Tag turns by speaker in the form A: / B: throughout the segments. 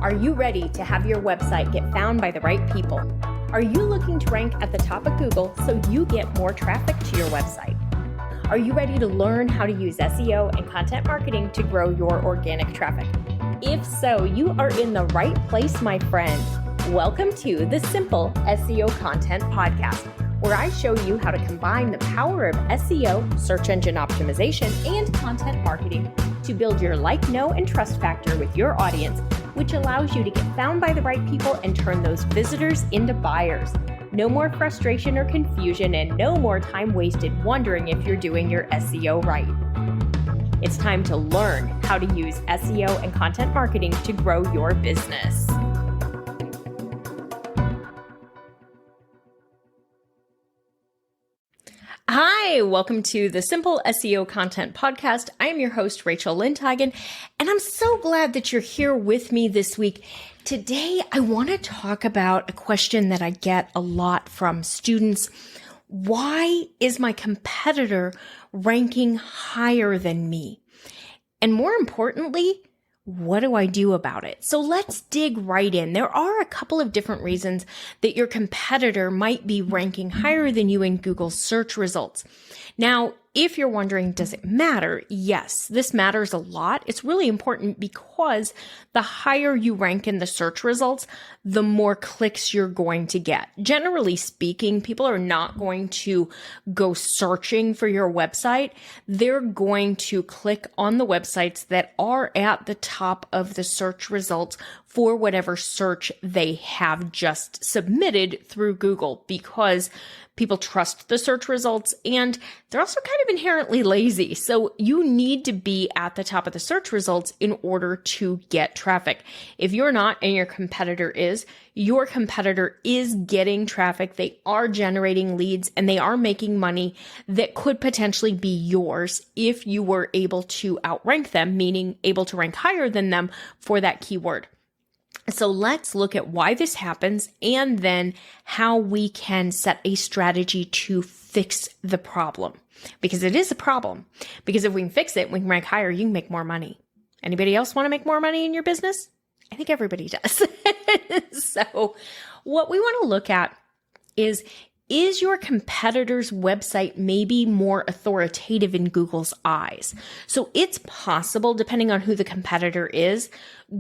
A: Are you ready to have your website get found by the right people? Are you looking to rank at the top of Google so you get more traffic to your website? Are you ready to learn how to use SEO and content marketing to grow your organic traffic? If so, you are in the right place, my friend. Welcome to the Simple SEO Content Podcast, where I show you how to combine the power of SEO, search engine optimization, and content marketing to build your like, know, and trust factor with your audience, which allows you to get found by the right people and turn those visitors into buyers. No more frustration or confusion, and no more time wasted wondering if you're doing your SEO right. It's time to learn how to use SEO and content marketing to grow your business. Hi, welcome to the Simple SEO Content Podcast. I am your host, Rachel Lindhagen, and I'm so glad that you're here with me this week. Today, I want to talk about a question that I get a lot from students. Why is my competitor ranking higher than me? And more importantly, what do I do about it? So let's dig right in. There are a couple of different reasons that your competitor might be ranking higher than you in Google search results. Now, if you're wondering, does it matter? Yes, this matters a lot. It's really important because the higher you rank in the search results, the more clicks you're going to get. Generally speaking, people are not going to go searching for your website. They're going to click on the websites that are at the top of the search results for whatever search they have just submitted through Google, because people trust the search results and they're also kind of inherently lazy. So you need to be at the top of the search results in order to get traffic. If you're not and your competitor is, your competitor is getting traffic. They are generating leads and they are making money that could potentially be yours if you were able to outrank them, meaning able to rank higher than them for that keyword. So let's look at why this happens and then how we can set a strategy to fix the problem. Because it is a problem. Because if we can fix it, we can rank higher, you can make more money. Anybody else want to make more money in your business? I think everybody does. So what we want to look at is your competitor's website maybe more authoritative in Google's eyes? So it's possible, depending on who the competitor is,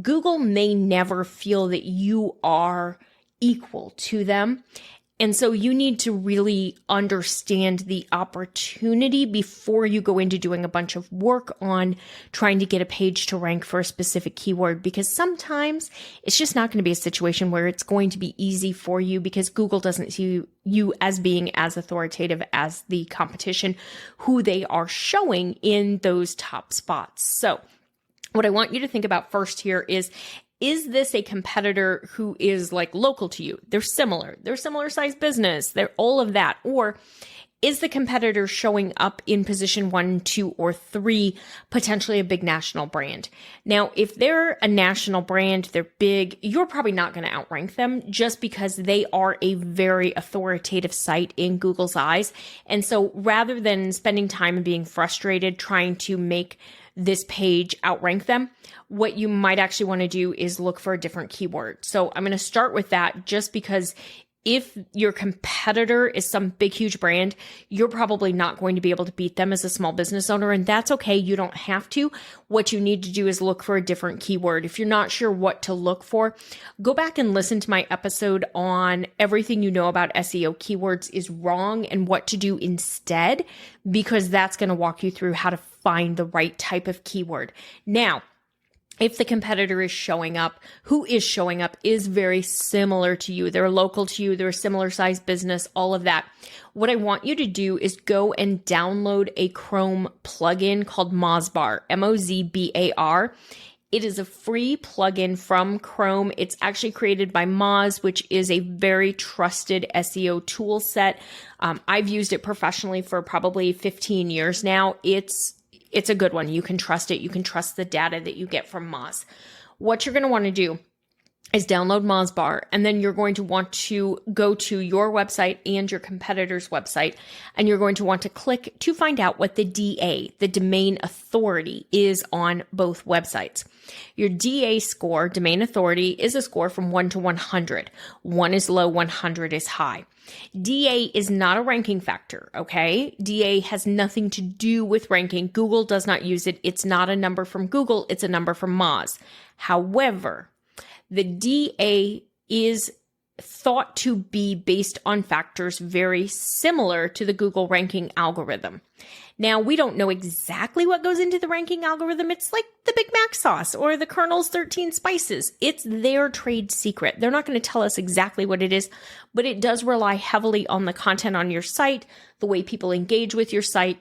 A: Google may never feel that you are equal to them. And so you need to really understand the opportunity before you go into doing a bunch of work on trying to get a page to rank for a specific keyword, because sometimes it's just not going to be a situation where it's going to be easy for you because Google doesn't see you as being as authoritative as the competition who they are showing in those top spots. So what I want you to think about first here is this a competitor who is like local to you? They're similar size business, they're all of that. Or is the competitor showing up in position 1, 2, or 3, potentially a big national brand? Now, if they're a national brand, they're big, you're probably not going to outrank them just because they are a very authoritative site in Google's eyes. And so rather than spending time and being frustrated trying to make this page outrank them, what you might actually want to do is look for a different keyword. So I'm going to start with that just because if your competitor is some big, huge brand, you're probably not going to be able to beat them as a small business owner, and that's okay. You don't have to. What you need to do is look for a different keyword. If you're not sure what to look for, go back and listen to my episode on everything you know about SEO keywords is wrong and what to do instead, because that's going to walk you through how to find the right type of keyword. Now, if the competitor is showing up, who is showing up is very similar to you. They're local to you. They're a similar size business, all of that. What I want you to do is go and download a Chrome plugin called Mozbar, Mozbar. It is a free plugin from Chrome. It's actually created by Moz, which is a very trusted SEO tool set. I've used it professionally for probably 15 years now. It's a good one. You can trust it. You can trust the data that you get from Moz. What you're going to want to do is download Mozbar, and then you're going to want to go to your website and your competitor's website, and you're going to want to click to find out what the DA, the domain authority, is on both websites. Your DA score, domain authority, is a score from 1 to 100. 1 is low, 100 is high. DA is not a ranking factor, okay? DA has nothing to do with ranking. Google does not use it. It's not a number from Google. It's a number from Moz. However, the DA is thought to be based on factors very similar to the Google ranking algorithm. Now, we don't know exactly what goes into the ranking algorithm. It's like the Big Mac sauce or the Colonel's 13 spices. It's their trade secret. They're not going to tell us exactly what it is, but it does rely heavily on the content on your site, the way people engage with your site,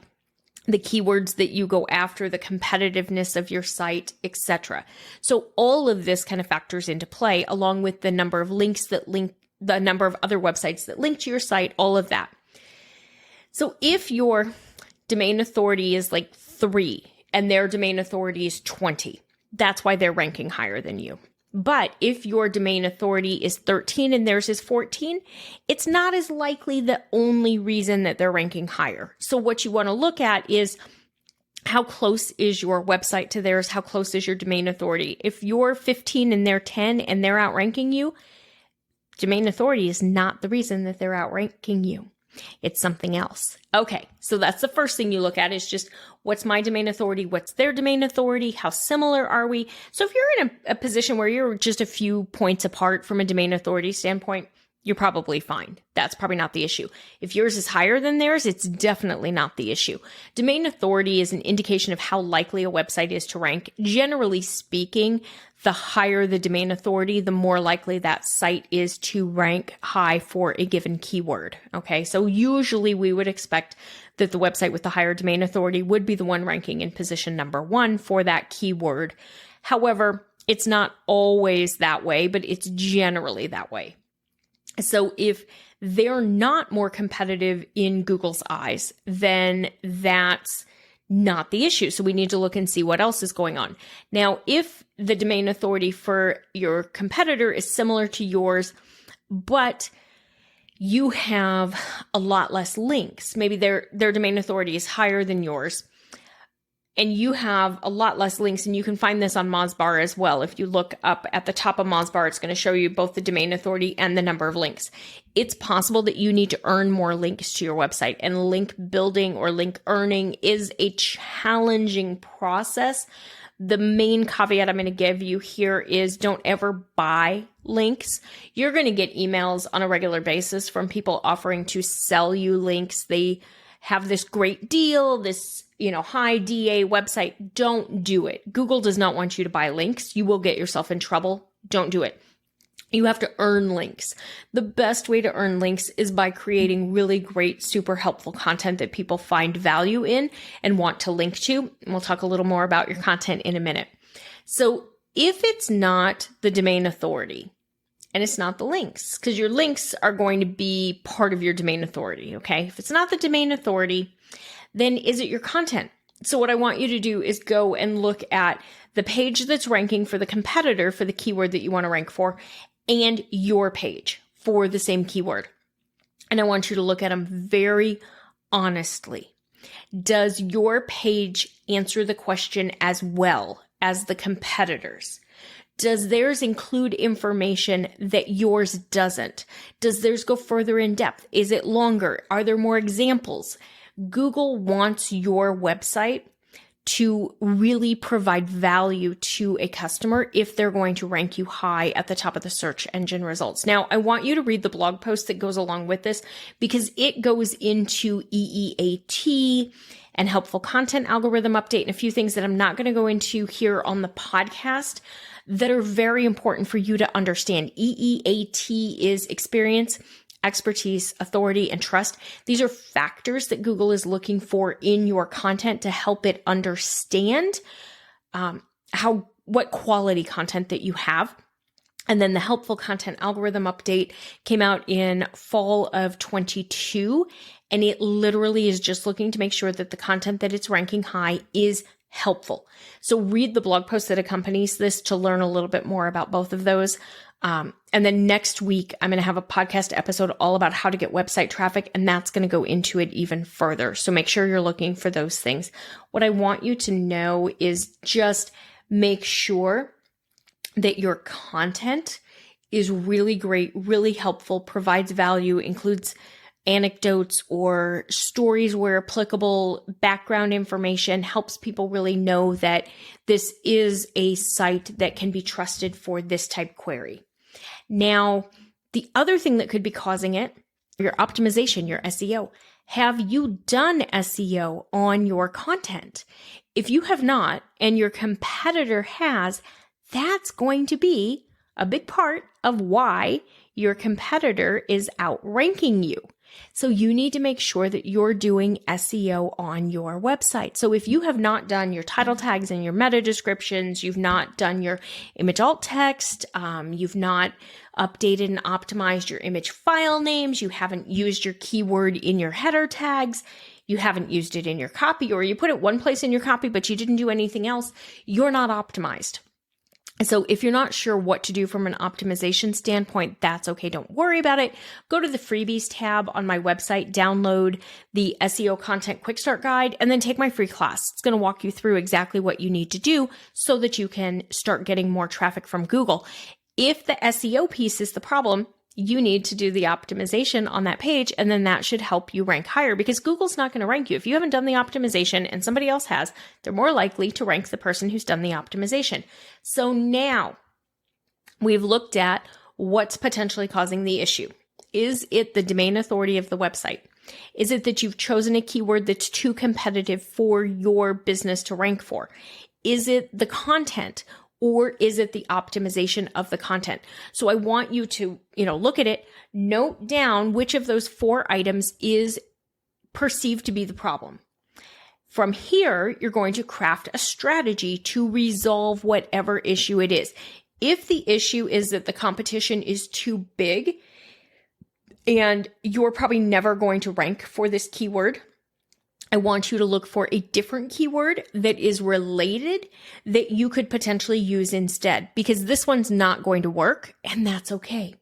A: the keywords that you go after, the competitiveness of your site, etc. So all of this kind of factors into play, along with the number of links that link, the number of other websites that link to your site, all of that. So if your domain authority is like 3 and their domain authority is 20, that's why they're ranking higher than you. But if your domain authority is 13 and theirs is 14, it's not as likely the only reason that they're ranking higher. So what you want to look at is how close is your website to theirs? How close is your domain authority? If you're 15 and they're 10 and they're outranking you, domain authority is not the reason that they're outranking you. It's something else. Okay, so that's the first thing you look at is just what's my domain authority? What's their domain authority? How similar are we? So if you're in a position where you're just a few points apart from a domain authority standpoint, you're probably fine. That's probably not the issue. If yours is higher than theirs, it's definitely not the issue. Domain authority is an indication of how likely a website is to rank. Generally speaking, the higher the domain authority, the more likely that site is to rank high for a given keyword. Okay, so usually we would expect that the website with the higher domain authority would be the one ranking in position number 1 for that keyword. However, it's not always that way, but it's generally that way. So if they're not more competitive in Google's eyes, then that's not the issue. So we need to look and see what else is going on. Now, if the domain authority for your competitor is similar to yours, but you have a lot less links, maybe their domain authority is higher than yours, and you have a lot less links, and you can find this on Mozbar as well. If you look up at the top of Mozbar, it's going to show you both the domain authority and the number of links. It's possible that you need to earn more links to your website, and link building or link earning is a challenging process. The main caveat I'm going to give you here is don't ever buy links. You're going to get emails on a regular basis from people offering to sell you links. They have this great deal, this high DA website. Don't do it. Google does not want you to buy links. You will get yourself in trouble. Don't do it. You have to earn links. The best way to earn links is by creating really great, super helpful content that people find value in and want to link to. And we'll talk a little more about your content in a minute. So if it's not the domain authority, and it's not the links, because your links are going to be part of your domain authority, okay? If it's not the domain authority, then is it your content? So what I want you to do is go and look at the page that's ranking for the competitor for the keyword that you want to rank for, and your page for the same keyword. And I want you to look at them very honestly. Does your page answer the question as well as the competitors? Does theirs include information that yours doesn't? Does theirs go further in depth? Is it longer? Are there more examples? Google wants your website to really provide value to a customer if they're going to rank you high at the top of the search engine results. Now, I want you to read the blog post that goes along with this because it goes into EEAT and helpful content algorithm update and a few things that I'm not going to go into here on the podcast that are very important for you to understand. EEAT is experience, expertise, authority, and trust. These are factors that Google is looking for in your content to help it understand what quality content that you have. And then the helpful content algorithm update came out in fall of 22, and it literally is just looking to make sure that the content that it's ranking high is helpful. So read the blog post that accompanies this to learn a little bit more about both of those. And then next week, I'm going to have a podcast episode all about how to get website traffic, and that's going to go into it even further. So make sure you're looking for those things. What I want you to know is just make sure that your content is really great, really helpful, provides value, includes anecdotes or stories where applicable, background information, helps people really know that this is a site that can be trusted for this type query. Now, the other thing that could be causing it, your optimization, your SEO. Have you done SEO on your content? If you have not, and your competitor has, that's going to be a big part of why your competitor is outranking you. So you need to make sure that you're doing SEO on your website. So if you have not done your title tags and your meta descriptions, you've not done your image alt text, you've not updated and optimized your image file names, you haven't used your keyword in your header tags, you haven't used it in your copy, or you put it one place in your copy, but you didn't do anything else, you're not optimized. So if you're not sure what to do from an optimization standpoint, that's okay. Don't worry about it. Go to the freebies tab on my website, download the SEO content quick start guide, and then take my free class. It's going to walk you through exactly what you need to do so that you can start getting more traffic from Google. If the SEO piece is the problem, you need to do the optimization on that page, and then that should help you rank higher, because Google's not going to rank you. If you haven't done the optimization and somebody else has, they're more likely to rank the person who's done the optimization. So now we've looked at what's potentially causing the issue. Is it the domain authority of the website? Is it that you've chosen a keyword that's too competitive for your business to rank for? Is it the content? Or is it the optimization of the content? So I want you to, look at it, note down which of those 4 items is perceived to be the problem. From here, you're going to craft a strategy to resolve whatever issue it is. If the issue is that the competition is too big and you're probably never going to rank for this keyword, I want you to look for a different keyword that is related that you could potentially use instead, because this one's not going to work, and that's okay.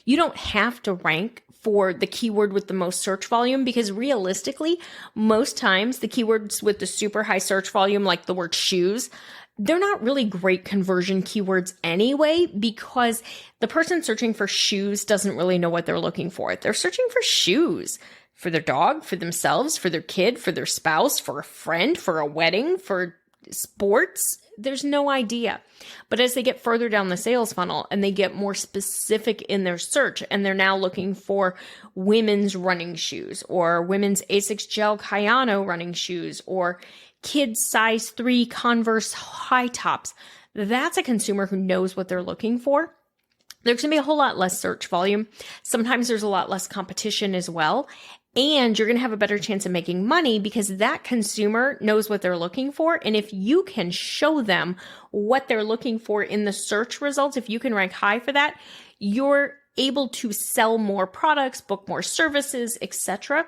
A: You don't have to rank for the keyword with the most search volume, because realistically, most times the keywords with the super high search volume, like the word shoes, they're not really great conversion keywords anyway, because the person searching for shoes doesn't really know what they're looking for. They're searching for shoes. For their dog, for themselves, for their kid, for their spouse, for a friend, for a wedding, for sports. There's no idea. But as they get further down the sales funnel and they get more specific in their search, and they're now looking for women's running shoes or women's Asics Gel Kayano running shoes or kids size 3 Converse high tops, that's a consumer who knows what they're looking for. There's going to be a whole lot less search volume. Sometimes there's a lot less competition as well. And you're going to have a better chance of making money because that consumer knows what they're looking for. And if you can show them what they're looking for in the search results, if you can rank high for that, you're able to sell more products, book more services, etc.,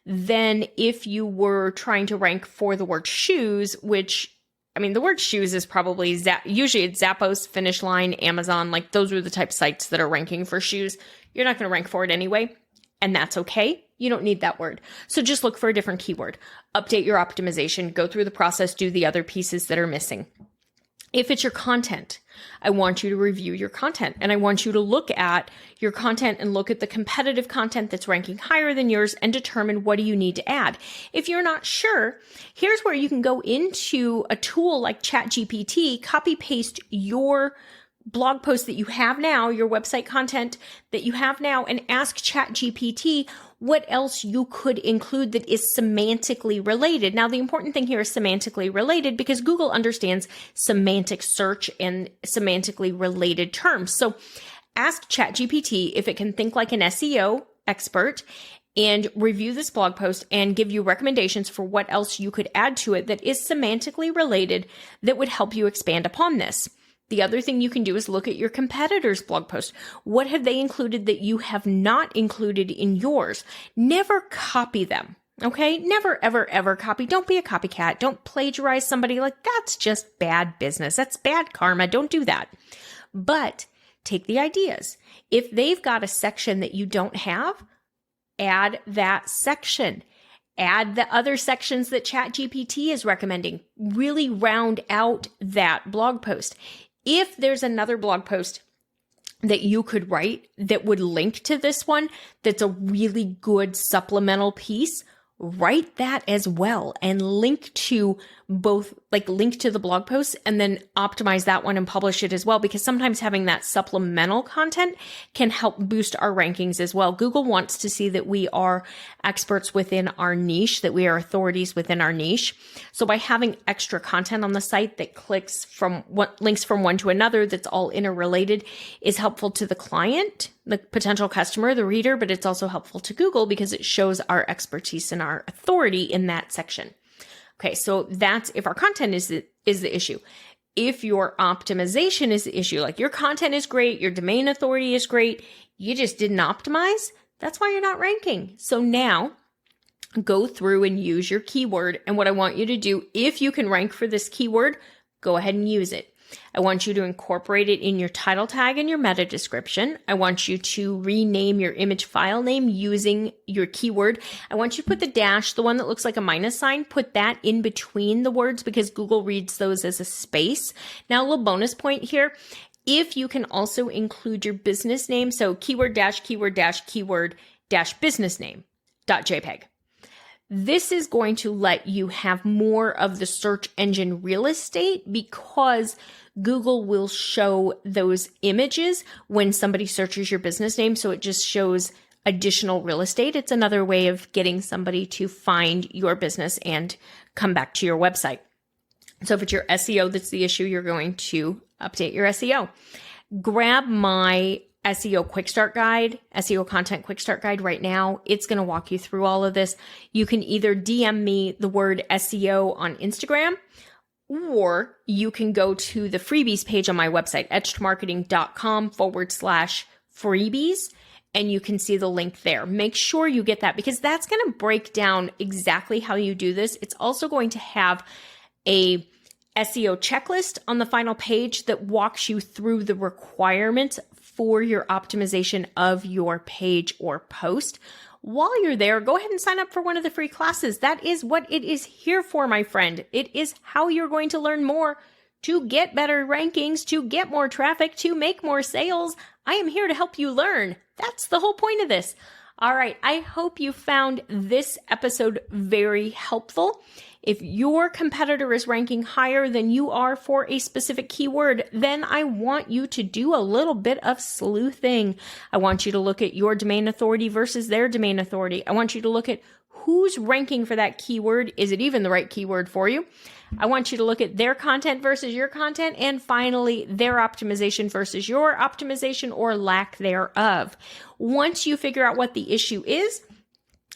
A: than if you were trying to rank for the word shoes, which, the word shoes is probably usually it's Zappos, Finish Line, Amazon. Like those are the type of sites that are ranking for shoes. You're not going to rank for it anyway, and that's okay. You don't need that word. So just look for a different keyword. Update your optimization, go through the process, do the other pieces that are missing. If it's your content, I want you to review your content, and I want you to look at your content and look at the competitive content that's ranking higher than yours and determine what do you need to add. If you're not sure, here's where you can go into a tool like ChatGPT, copy paste your blog post that you have now, your website content that you have now, and ask ChatGPT what else you could include that is semantically related. Now, the important thing here is semantically related because Google understands semantic search and semantically related terms. So ask ChatGPT if it can think like an SEO expert and review this blog post and give you recommendations for what else you could add to it that is semantically related that would help you expand upon this. The other thing you can do is look at your competitors' blog post. What have they included that you have not included in yours? Never copy them. Okay? Never, ever, ever copy. Don't be a copycat. Don't plagiarize somebody. Like, that's just bad business. That's bad karma. Don't do that. But take the ideas. If they've got a section that you don't have, add that section. Add the other sections that ChatGPT is recommending. Really round out that blog post. If there's another blog post that you could write that would link to this one, that's a really good supplemental piece, write that as well and link to both, like link to the blog post and then optimize that one and publish it as well, because sometimes having that supplemental content can help boost our rankings as well. Google wants to see that we are experts within our niche, that we are authorities within our niche. So by having extra content on the site that links from one to another, that's all interrelated, is helpful to the client, the potential customer, the reader, but it's also helpful to Google because it shows our expertise and our authority in that section. Okay, so that's if our content is the issue. If your optimization is the issue, like your content is great, your domain authority is great, you just didn't optimize, that's why you're not ranking. So now go through and use your keyword. And what I want you to do, if you can rank for this keyword, go ahead and use it. I want you to incorporate it in your title tag and your meta description. I want you to rename your image file name using your keyword. I want you to put the dash, the one that looks like a minus sign, put that in between the words because Google reads those as a space. Now, a little bonus point here. If you can also include your business name, so keyword dash business name .jpg. This is going to let you have more of the search engine real estate because Google will show those images when somebody searches your business name. So it just shows additional real estate. It's another way of getting somebody to find your business and come back to your website. So if it's your SEO that's the issue, you're going to update your SEO. Grab my SEO Quick Start Guide, SEO Content Quick Start Guide right now. It's going to walk you through all of this. You can either DM me the word SEO on Instagram, or you can go to the freebies page on my website, etchedmarketing.com/freebies, and you can see the link there. Make sure you get that because that's going to break down exactly how you do this. It's also going to have a SEO checklist on the final page that walks you through the requirements for your optimization of your page or post. While you're there, go ahead and sign up for one of the free classes. That is what it is here for, my friend. It is how you're going to learn more to get better rankings, to get more traffic, to make more sales. I am here to help you learn. That's the whole point of this. All right, I hope you found this episode very helpful. If your competitor is ranking higher than you are for a specific keyword, then I want you to do a little bit of sleuthing. I want you to look at your domain authority versus their domain authority. I want you to look at who's ranking for that keyword. Is it even the right keyword for you? I want you to look at their content versus your content. And finally, their optimization versus your optimization or lack thereof. Once you figure out what the issue is,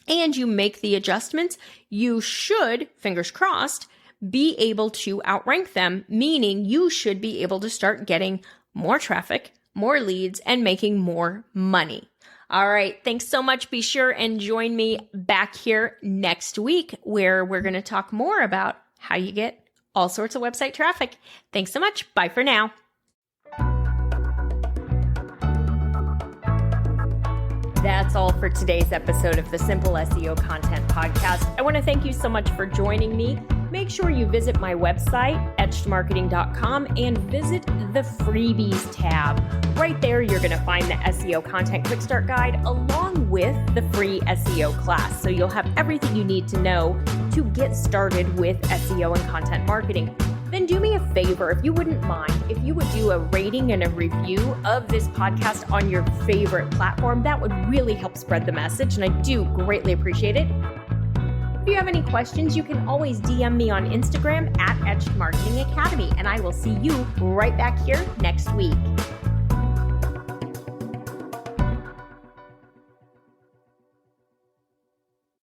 A: and you make the adjustments, you should, fingers crossed, be able to outrank them, meaning you should be able to start getting more traffic, more leads, and making more money. All right, thanks so much. Be sure and join me back here next week where we're going to talk more about how you get all sorts of website traffic. Thanks so much. Bye for now. That's all for today's episode of the Simple SEO Content Podcast. I want to thank you so much for joining me. Make sure you visit my website, etchedmarketing.com, and visit the freebies tab. Right there, you're going to find the SEO Content Quick Start Guide along with the free SEO class. So you'll have everything you need to know to get started with SEO and content marketing. Then do me a favor, if you wouldn't mind, if you would do a rating and a review of this podcast on your favorite platform, that would really help spread the message, and I do greatly appreciate it. If you have any questions, you can always DM me on Instagram at Etched Marketing Academy, and I will see you right back here next week.